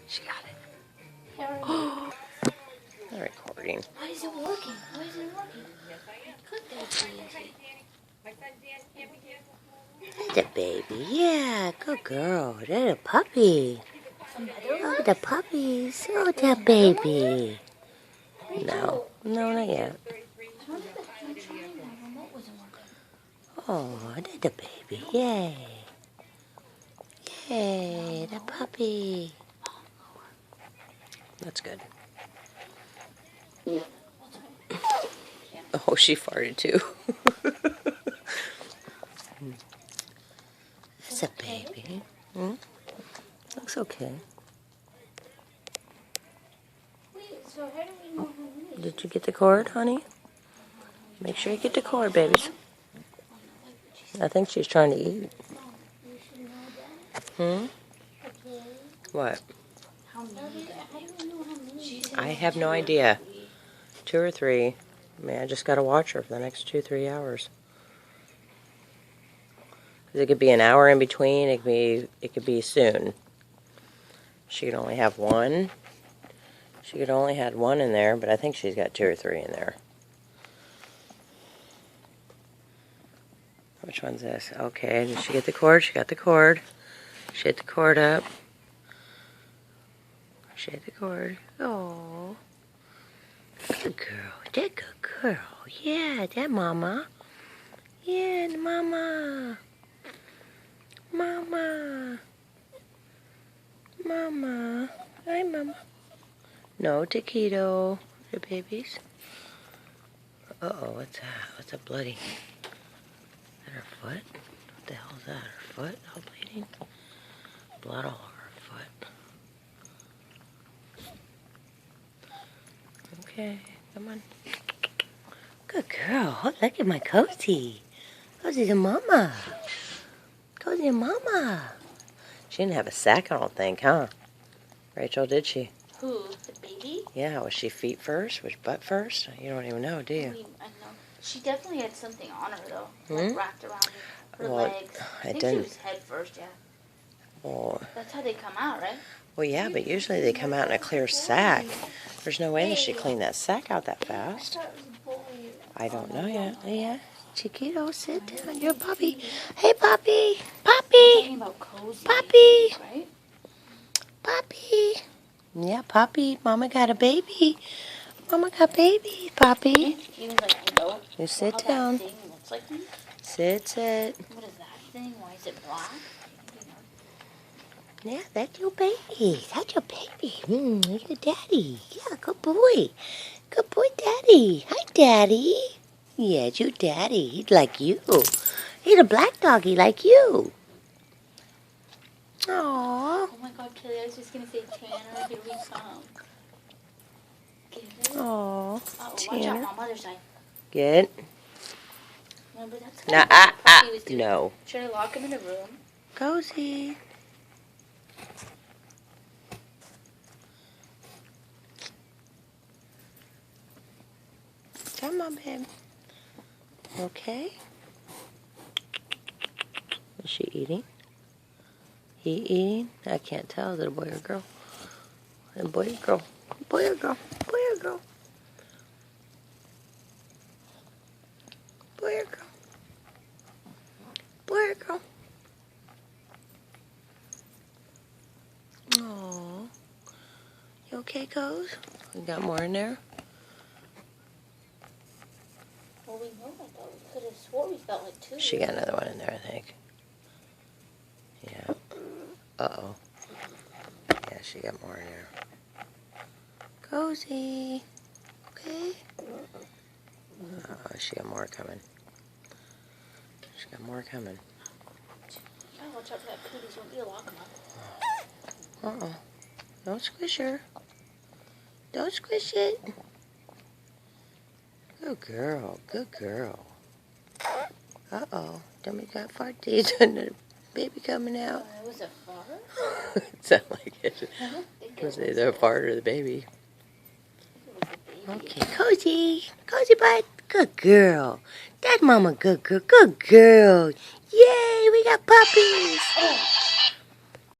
She got it. Yeah, I'm recording. why is it working? Why is it working? Good day, sweetie. That's a baby. Yeah, good girl. That's a puppy. Oh, the puppies. Oh, that baby. No, not yet. I'm trying. The remote wasn't working. Oh, that's a baby. Yay. Yay, the puppy. That's good. Oh, she farted too. That's a baby. Hmm? Looks okay. Wait, so how do we know how many? Did you get the cord, honey? Make sure you get the cord, babies. I think she's trying to eat. You should know that. Hmm? Okay. What? How do we know how many? I have no idea. 2 or 3. I mean, I just got to watch her for the next 2-3 hours. 'Cause it could be an hour in between. It could be soon. She could only have one. She could only had one in there, but I think she's got 2 or 3 in there. Which one's this? Okay, did she get the cord? She got the cord. She hit the cord up. She hit the cord. Oh, good girl. That good girl. Yeah, that mama. Yeah, mama. Mama. Mama. Hi, mama. No, Tiquito. The babies. Uh-oh, what's that? What's a bloody? Is that her foot? What the hell is that? Her foot all bleeding? Blood all over her foot. Okay, come on. Good girl. Oh, look at my Cozy. Cozy's a mama. Cozy a mama. She didn't have a sack, I don't think, huh? Rachel, did she? Who? The baby? Yeah, was she feet first? Was butt first? You don't even know, do I you? mean, I know. She definitely had something on her, though. Hmm? Like, wrapped around her Well, legs. I think she didn't. was head first, yeah. Well, That's how they come out, right? yeah, but usually they come out in a clear sack. There's no way that she cleaned that sack out that fast. I don't know yet. Yeah. Chiquito, sit down. You're a puppy. Hey, puppy. Puppy. Talking about Cozy. Puppy. Right? Puppy. Yeah, puppy. Mama got a baby. Mama got baby, puppy. He was like, no. You sit How down. that thing looks like me? Sit. What is that thing? Why is it black? Yeah, that's your baby. That's your baby. Look at daddy. Yeah, good boy. Good boy, daddy. Hi, daddy. Yeah, it's your daddy. He's like you. He's a black doggy like you. Aww. Oh my god, Kelly, I was just gonna say Tanner, here we come. Get it? Aww. Oh, watch out, Tanner. Mom, other side. Good. Remember, that's Now, what Puppy was doing. no. Should I lock him in a room? Cozy. Come on, babe. Okay. Is she eating? He eating? I can't tell. Is it a boy or girl? A boy or girl? Boy or girl? Boy or girl? Boy or girl? Boy or girl? Aww. You okay, Coz? We got more in there? Well, we know that, though. We could have swore we felt like 2. She got another one in there, I think. Yeah. Uh-oh. Yeah, she got more in there. Cozy. Okay. Oh, she got more coming. She got more coming. Yeah, watch out for that cooties. Won't be a lock him up. Uh-oh. Don't squish her. Don't squish it. Good girl. Good girl. Uh-oh. Dummy got fart teeth and the baby coming out. It was a fart? It sounded like it. I don't think It was it either a fart or the baby. was a baby. Okay, Cozy. Cozy butt. Good girl. That mama good girl. Good girl. Yay, we got puppies.